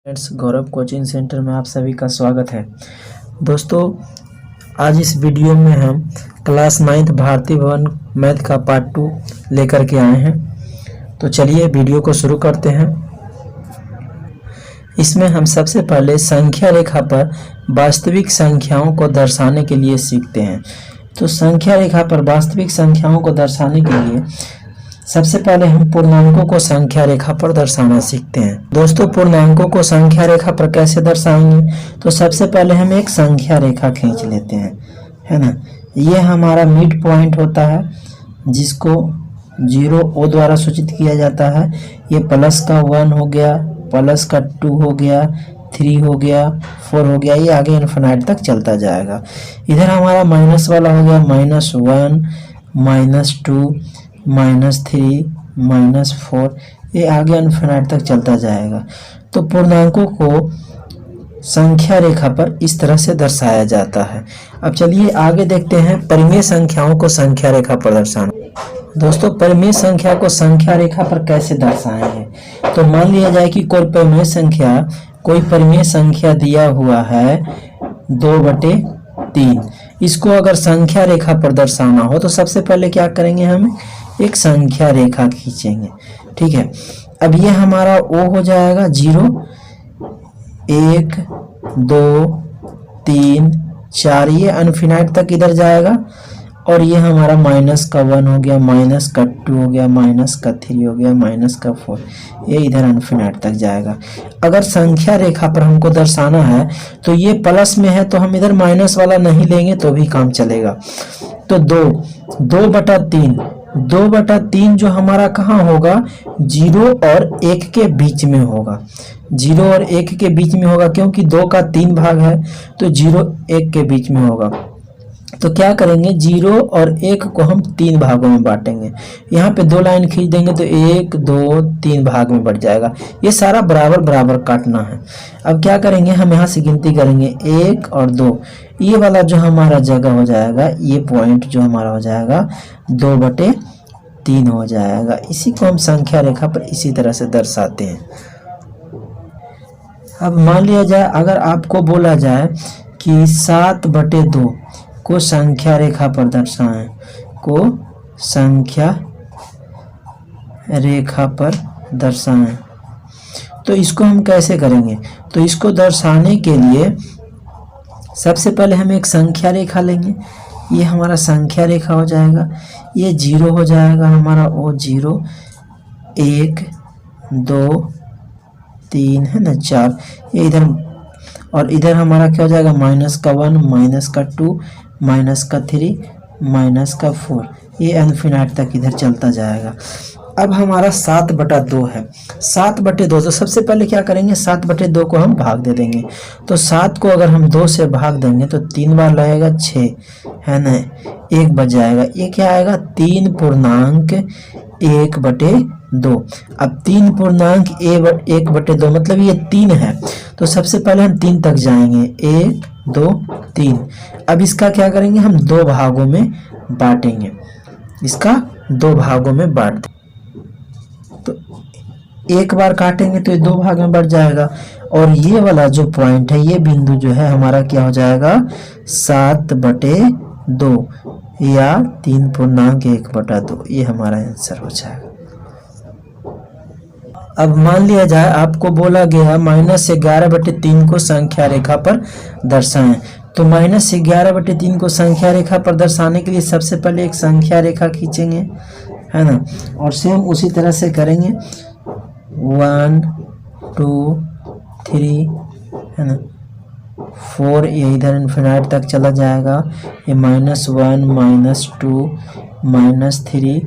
Friends, गौरव coaching centre में आप सभी का स्वागत है। दोस्तों, आज इस वीडियो में हम क्लास 9th भारती भवन मैथ का पार्ट 2 लेकर के आए हैं। तो चलिए वीडियो को शुरू करते हैं। इसमें हम सबसे पहले संख्या रेखा पर वास्तविक संख्याओं को दर्शाने के लिए सीखते हैं। तो संख्या रेखा पर वास्तविक संख्याओं को दर्शाने के लिए सबसे पहले हम पूर्णांकों को संख्या रेखा पर दर्शाना सीखते हैं। दोस्तों, पूर्णांकों को संख्या रेखा पर कैसे दर्शाएंगे? तो सबसे पहले हम एक संख्या रेखा खींच लेते हैं, है ना। ये हमारा मिड पॉइंट होता है जिसको 0 O द्वारा सूचित किया जाता है। ये प्लस का 1 हो गया, प्लस का 2 हो गया, 3 हो गया, 4 हो गया, ये आगे इन्फिनाइट तक चलता जाएगा। इधर हमारा माइनस वाला हो गया, -1, -2, -3, -4, ये आगे इन्फिनाइट तक चलता जाएगा। तो पूर्णांकों को संख्या रेखा पर इस तरह से दर्शाया जाता है। अब चलिए आगे देखते हैं परिमेय संख्याओं को संख्या रेखा पर दर्शाना। दोस्तों, परिमेय संख्या को संख्या रेखा पर कैसे दर्शाएंगे? तो मान लिया जाए कि कोई परिमेय संख्या दिया हुआ है 2/3। इसको अगर संख्या रेखा पर दर्शाना हो तो सबसे पहले क्या करेंगे, हम एक संख्या रेखा खींचेंगे। ठीक है, अब ये हमारा O हो जाएगा 0, 1, 2, 3, 4, ये अनफिनाइट तक इधर जाएगा। और ये हमारा -1 हो गया, -2 हो गया, -3 हो गया, -4, ये इधर अनफिनाइट तक जाएगा। अगर संख्या रेखा पर हमको दर्शाना है तो ये प्लस में है तो हम इधर माइनस वाला नहीं लेंगे तो भी काम चलेगा। तो 2/3 जो हमारा कहाँ होगा, 0 और 1 के बीच में होगा। 0 और 1 के बीच में होगा क्योंकि 2 का 3 भाग है तो 0 1 के बीच में होगा। तो क्या करेंगे, 0 और 1 को हम 3 भागों में बांटेंगे। यहाँ पे 2 लाइन खींच देंगे तो 1, 2, 3 भाग में बढ़ जाएगा। ये सारा बराबर बराबर काटना है। अब क्या करेंगे, हम यहाँ से गिनती करेंगे 1 और 2, ये वाला जो हमारा जगह हो जाएगा, ये पॉइंट जो हमारा हो जाएगा 2/3 हो जाएगा। इसी को हम संख्या रेखा पर इसी तरह से दर्शाते हैं। अब मान लिया जाए, अगर आपको बोला जाए कि 7/2 को संख्या रेखा पर दर्शाएं, तो इसको हम कैसे करेंगे? तो इसको दर्शाने के लिए सबसे पहले हम एक संख्या रेखा लेंगे। ये हमारा संख्या रेखा हो जाएगा। ये 0 हो जाएगा हमारा, O 0, 1, 2, 3 है ना, 4, ये इधर। और इधर हमारा क्या हो जाएगा, -1, -2, -3, -4, ये इन्फिनाइट तक इधर चलता जाएगा। अब हमारा 7/2 है। 7/2, तो सबसे पहले क्या करेंगे, 7/2 को हम भाग दे देंगे। तो 7 को अगर हम 2 से भाग देंगे तो 3 बार लगेगा 6, है ना, 1 बच जाएगा। ये क्या आएगा, 3.1/2। अब 3.1/2 मतलब ये 3 है। तो सबसे पहले हम 3 तक जाएंगे, 1, 2, 3। अब इसका क्या करेंगे, हम 2 भागों में बांटेंगे। इसका 2 भागों में बांट दें तो एक बार काटेंगे तो ये 2 भाग में बढ़ जाएगा। और ये वाला जो पॉइंट है, ये बिंदु जो है हमारा क्या हो जाएगा, 7/2 या 3.1/2, ये हमारा आंसर हो जाएगा। अब मान लिया जाए आपको बोला गया -11/3 को संख्या रेखा पर दर्शाएं। तो -11/3 को संख्या रेखा पर दर्शाने के लिए सबसे पहले एक संख्या रेखा खींचेंगे, है ना। और सेम उसी तरह से करेंगे, 1, 2, 3, है ना, 4, ये इधर इन्फिनाइट तक चला जाएगा। ये -1, -2, -3,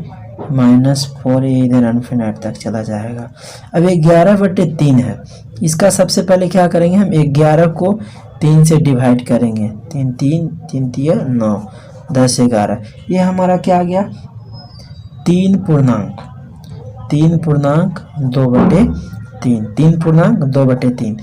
-4, ये इधर इन्फिनाइट तक चला जाएगा। अब 11/3 है। इसका सबसे पहले क्या करेंगे, हम 11 को 3 से डिवाइड करेंगे। 3, 3, 9, 10, 11, ये हमारा क्या आ गया, 3.2/3।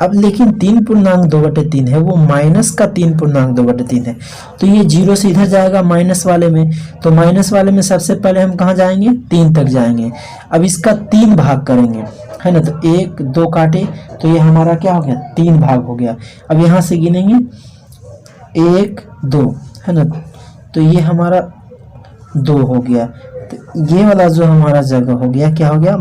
अब लेकिन 3.2/3 है, वो माइनस का 3.2/3 है। तो ये 0 से इधर जाएगा माइनस वाले में। तो माइनस वाले में सबसे पहले हम कहाँ जाएंगे, 3 तक जाएंगे। अब इसका 3 भाग करेंगे, है ना। तो 1 2 काटे तो ये हमारा क्या हो गया, 3 भाग हो गया। अब यहाँ से गिनेंगे 1 2, है ना, तो ये हमारा 2 हो गया। तो ये वाला जो हमारा जगह हो गया क्या हो गया,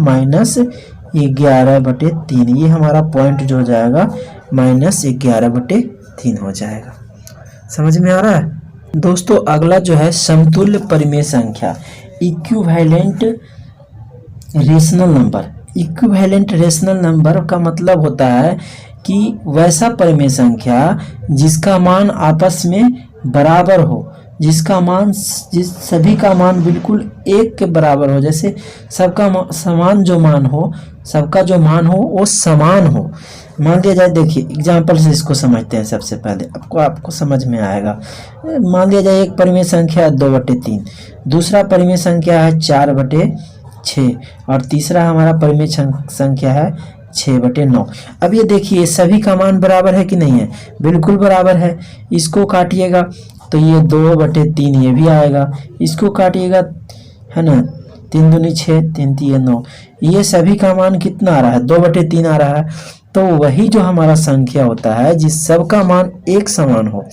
-11/3। ये हमारा पॉइंट जो हो जाएगा -11/3 हो जाएगा। समझ में आ रहा है दोस्तों। अगला जो है समतुल्य परिमेय संख्या, equivalent rational number. Equivalent rational number का मतलब होता है कि वैसा परिमेय संख्या जिसका मान आपस में बराबर हो, सभी का मान बिल्कुल 1 के बराबर हो। जैसे सबका समान जो मान हो, सबका जो मान हो वो समान हो। मान लिया जाए, देखिए एग्जाम्पल से इसको समझते हैं। सबसे पहले आपको समझ में आएगा। मान लिया जाए एक परिमेय संख्या 2/3, दूसरा परिमेय संख्या है 4/6 और तीसरा हमारा परिमेय संख्या है 6/9। अब ये देखिए सभी का मान बराबर है कि नहीं है, बिल्कुल बराबर है। इसको काटिएगा तो ये 2/3 ये भी आएगा, इसको काटिएगा, है ना, 3 दूनी 6, 3 तिया 9। ये सभी का मान कितना आ रहा है, 2/3 आ रहा है। तो वही जो हमारा संख्या होता है जिस सबका मान एक समान हो,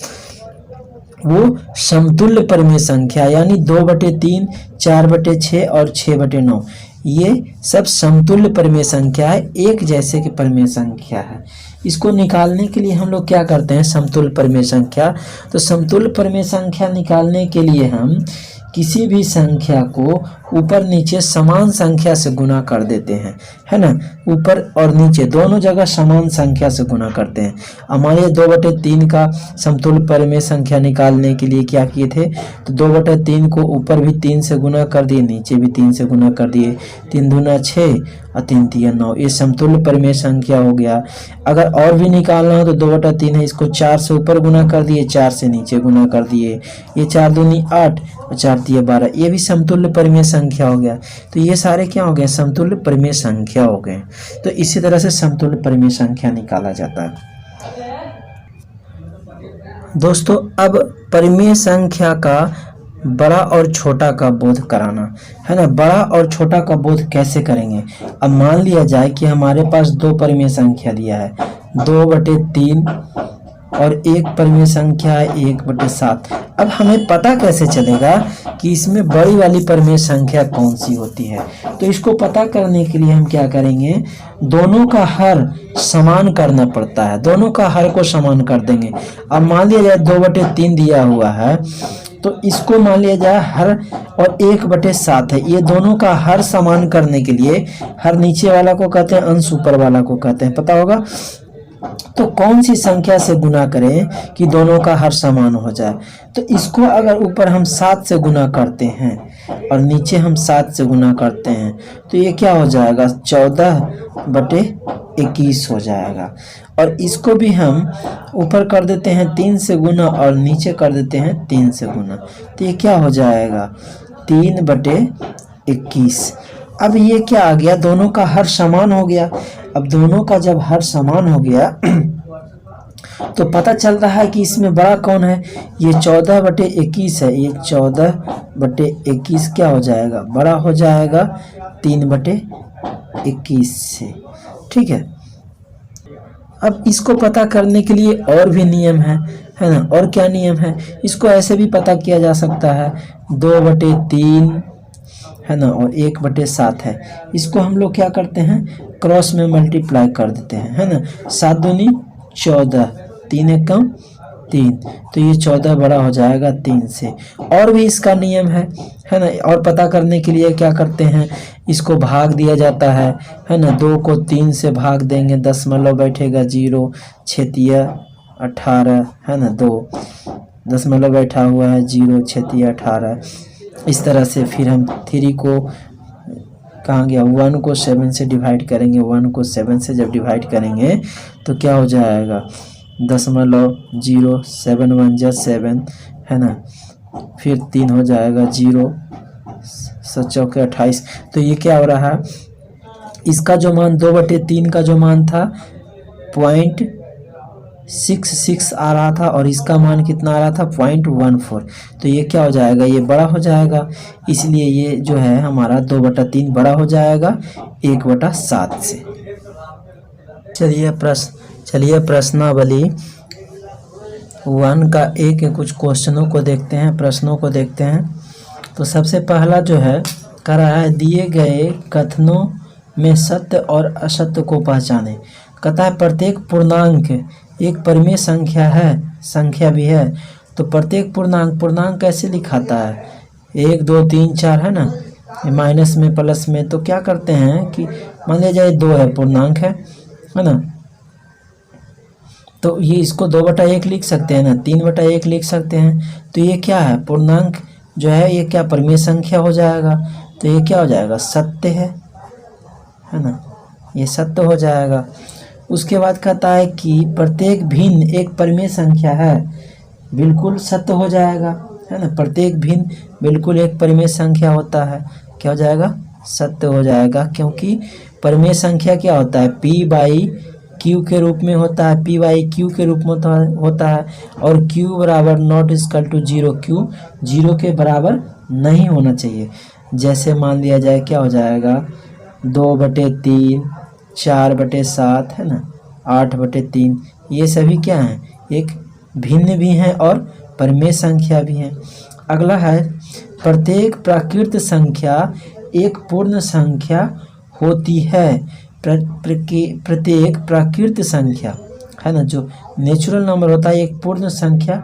वो समतुल्य परिमेय संख्या, यानी 2/3, 4/6 और 6/9, ये सब समतुल्य परिमेय संख्या है, एक जैसे की परिमेय संख्या है। इसको निकालने के लिए हम लोग क्या करते हैं, समतुल्य परिमेय संख्या। तो समतुल्य परिमेय संख्या निकालने के लिए हम किसी भी संख्या को ऊपर नीचे समान संख्या से गुना कर देते हैं, है ना। ऊपर और नीचे दोनों जगह समान संख्या से गुना करते हैं। हमारे 2/3 का समतुल्य परिमेय संख्या निकालने के लिए क्या किए थे, तो 2/3 को ऊपर भी 3 से गुना कर दिए, नीचे भी 3 से गुना कर दिए। 3 दूना 6 और 3 तिया 9, ये समतुल्य परिमेय संख्या हो गया। अगर और भी निकालना हो तो 2/3 है, इसको 4 से ऊपर गुना कर दिए, 4 से नीचे गुना कर दिए। ये 4 दूनी 8 और 4 तिया 12, ये भी समतुल्य परिमेय संख्या हो गया। तो ये सारे क्या हो गए, समतुल्य परिमेय संख्या हो गए। तो इसी तरह से समतुल्य परिमेय संख्या निकाला जाता है। दोस्तों अब परिमेय संख्या का बड़ा और छोटा का बोध कराना, है ना। बड़ा और छोटा का बोध कैसे करेंगे। अब मान लिया जाए कि हमारे पास 2 परिमेय संख्या दिया है, 2/3 और एक परिमेय संख्या है 1/7। अब हमें पता कैसे चलेगा कि इसमें बड़ी वाली परिमेय संख्या कौन सी होती है। तो इसको पता करने के लिए हम क्या करेंगे, दोनों का हर समान करना पड़ता है, दोनों का हर को समान कर देंगे। अब मान लिया जाए 2/3 दिया हुआ है, तो इसको मान लिया जाए हर, और 1/7 है। ये दोनों का हर समान करने के लिए, हर नीचे वाला को कहते हैं, अंश ऊपर वाला को कहते हैं, पता होगा। तो कौन सी संख्या से गुना करें कि दोनों का हर समान हो जाए। तो इसको अगर ऊपर हम 7 से गुना करते हैं और नीचे हम 7 से गुना करते हैं तो ये क्या हो जाएगा, 14/21 हो जाएगा। और इसको भी हम ऊपर कर देते हैं 3 से गुना और नीचे कर देते हैं 3 से गुना, तो ये क्या हो जाएगा, 3/21। अब ये क्या आ गया, दोनों का हर समान हो गया। अब दोनों का जब हर समान हो गया तो पता चल रहा है कि इसमें बड़ा कौन है, ये 14/21 है। ये 14/21 क्या हो जाएगा, बड़ा हो जाएगा 3/21 से, ठीक है। अब इसको पता करने के लिए और भी नियम है ना। और क्या नियम है, इसको ऐसे भी पता किया जा सकता है, 2/3 है ना, और 1/7 है। इसको हम लोग क्या करते हैं, क्रॉस में मल्टीप्लाई कर देते हैं, है ना। 7 दूनी 14, 3 एकम 3, तो ये 14 बड़ा हो जाएगा 3 से। और भी इसका नियम है ना। और पता करने के लिए क्या करते हैं, इसको भाग दिया जाता है ना। 2 को 3 से भाग देंगे, दशमलव बैठेगा 0, 6 तिया 18, है ना, 2 दशमलव बैठा हुआ है 0, 6 तिया 18। इस तरह से फिर हम 3 को कहाँ गया, 1 को 7 से डिवाइड करेंगे। 1 को 7 से जब डिवाइड करेंगे तो क्या हो जाएगा, 0.0, 7 1 जा 7, है ना। फिर 3 हो जाएगा 0, 7 चौके 28। तो ये क्या हो रहा है, इसका जो मान 2/3 का जो मान था 0.66 आ रहा था और इसका मान कितना आ रहा था, 0.14। तो ये क्या हो जाएगा, ये बड़ा हो जाएगा। इसलिए ये जो है हमारा 2/3 बड़ा हो जाएगा 1/7 से। चलिए प्रश्नावली 1 का एक कुछ क्वेश्चनों को देखते हैं, प्रश्नों को देखते हैं। तो सबसे पहला जो है कह रहा है दिए गए कथनों में सत्य और असत्य को पहचानें। कहता है प्रत्येक पूर्णांक एक परिमेय संख्या भी है। तो प्रत्येक पूर्णांक कैसे लिखाता है? 1 2 3 4 है ना, माइनस में प्लस में। तो क्या करते हैं कि मान लिया जाए 2 है, पूर्णांक है ना, तो ये इसको 2/1 लिख सकते हैं ना, 3/1 लिख सकते हैं। तो ये क्या है? पूर्णांक जो है ये क्या परिमेय संख्या हो जाएगा। तो ये क्या हो जाएगा? सत्य है ना, ये सत्य हो जाएगा। उसके बाद कहता है कि प्रत्येक भिन्न एक परिमेय संख्या है, बिल्कुल सत्य हो जाएगा, है ना। प्रत्येक भिन्न बिल्कुल एक परिमेय संख्या होता है, क्या हो जाएगा? सत्य हो जाएगा। क्योंकि परिमेय संख्या क्या होता है? p/q के रूप में होता है, p/q के रूप में होता है। और q बराबर नॉट इक्वल टू 0, q 0 के बराबर नहीं होना चाहिए। जैसे मान लिया जाए क्या हो जाएगा? 2/3, 4/7 है ना, 8/3, ये सभी क्या हैं? एक भिन्न भी हैं और परिमेय संख्या भी हैं। अगला है प्रत्येक प्राकृत संख्या एक पूर्ण संख्या होती है। प्रत्येक प्राकृत संख्या है ना, जो नेचुरल नंबर होता है, एक पूर्ण संख्या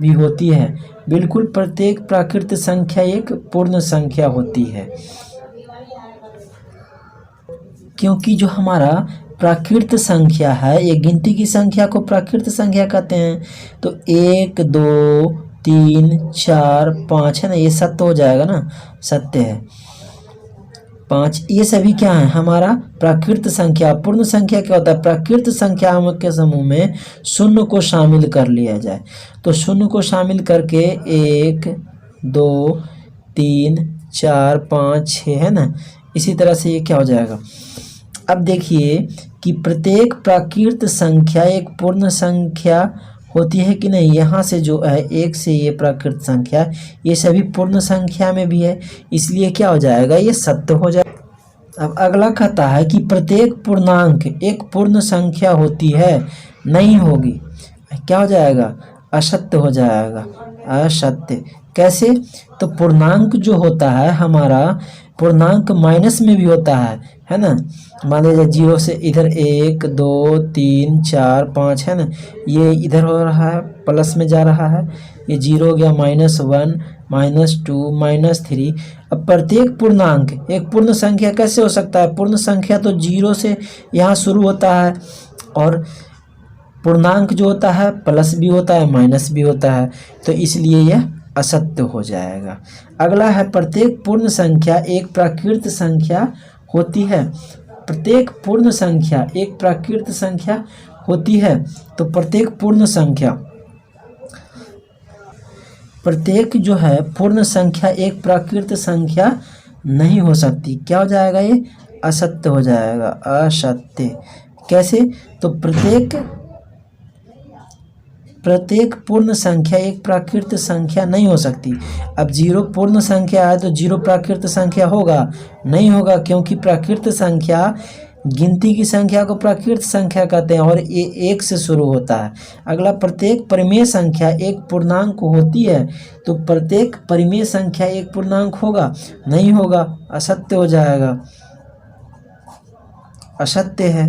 भी होती है। बिल्कुल प्रत्येक प्राकृत संख्या एक पूर्ण संख्या होती है। क्योंकि जो हमारा प्राकृत संख्या है, ये गिनती की संख्या को प्राकृत संख्या कहते हैं। तो 1 2 3 4 5 है ना, ये सत्य हो जाएगा ना, सत्य है। 5 ये सभी क्या है? हमारा प्राकृत संख्या। पूर्ण संख्या क्या होता है? प्राकृत संख्याओं के समूह में शून्य को शामिल कर लिया जाए। तो शून्य को शामिल करके 1 2 3 4 5 6 है ना, इसी तरह से ये क्या हो जाएगा? अब देखिए कि प्रत्येक प्राकृत संख्या एक पूर्ण संख्या होती है कि नहीं। यहाँ से जो है 1 से ये प्राकृत संख्या, ये सभी पूर्ण संख्या में भी है, इसलिए क्या हो जाएगा? ये सत्य हो जाएगा। अब अगला कहता है कि प्रत्येक पूर्णांक एक पूर्ण संख्या होती है, नहीं होगी, क्या हो जाएगा? असत्य हो जाएगा, असत्य। कैसे? तो पूर्णांक जो होता है हमारा, पूर्णांक माइनस में भी होता है ना। मान लीजिए 0 से इधर 1 2 3 4 5 है ना, ये इधर हो रहा है, प्लस में जा रहा है, ये 0 हो गया, -1 -2 -3। अब प्रत्येक पूर्णांक एक पूर्ण संख्या कैसे हो सकता है? पूर्ण संख्या तो 0 से यहाँ शुरू होता है, और पूर्णांक जो होता है प्लस भी होता है माइनस भी होता है, तो इसलिए यह असत्य हो जाएगा। अगला है प्रत्येक पूर्ण संख्या एक प्राकृत संख्या होती है। प्रत्येक पूर्ण संख्या एक प्राकृत संख्या होती है। तो प्रत्येक पूर्ण संख्या, प्रत्येक जो है पूर्ण संख्या एक प्राकृत संख्या नहीं हो सकती, क्या हो जाएगा? ये असत्य हो जाएगा, असत्य। कैसे? तो प्रत्येक पूर्ण संख्या एक प्राकृत संख्या नहीं हो सकती। अब 0 पूर्ण संख्या है तो 0 प्राकृत संख्या होगा? नहीं होगा, क्योंकि प्राकृत संख्या गिनती की संख्या को प्राकृत संख्या कहते हैं, और ये 1 से शुरू होता है। अगला प्रत्येक परिमेय संख्या एक पूर्णांक होती है। तो प्रत्येक परिमेय संख्या एक पूर्णांक होगा? नहीं होगा, असत्य हो जाएगा, असत्य है।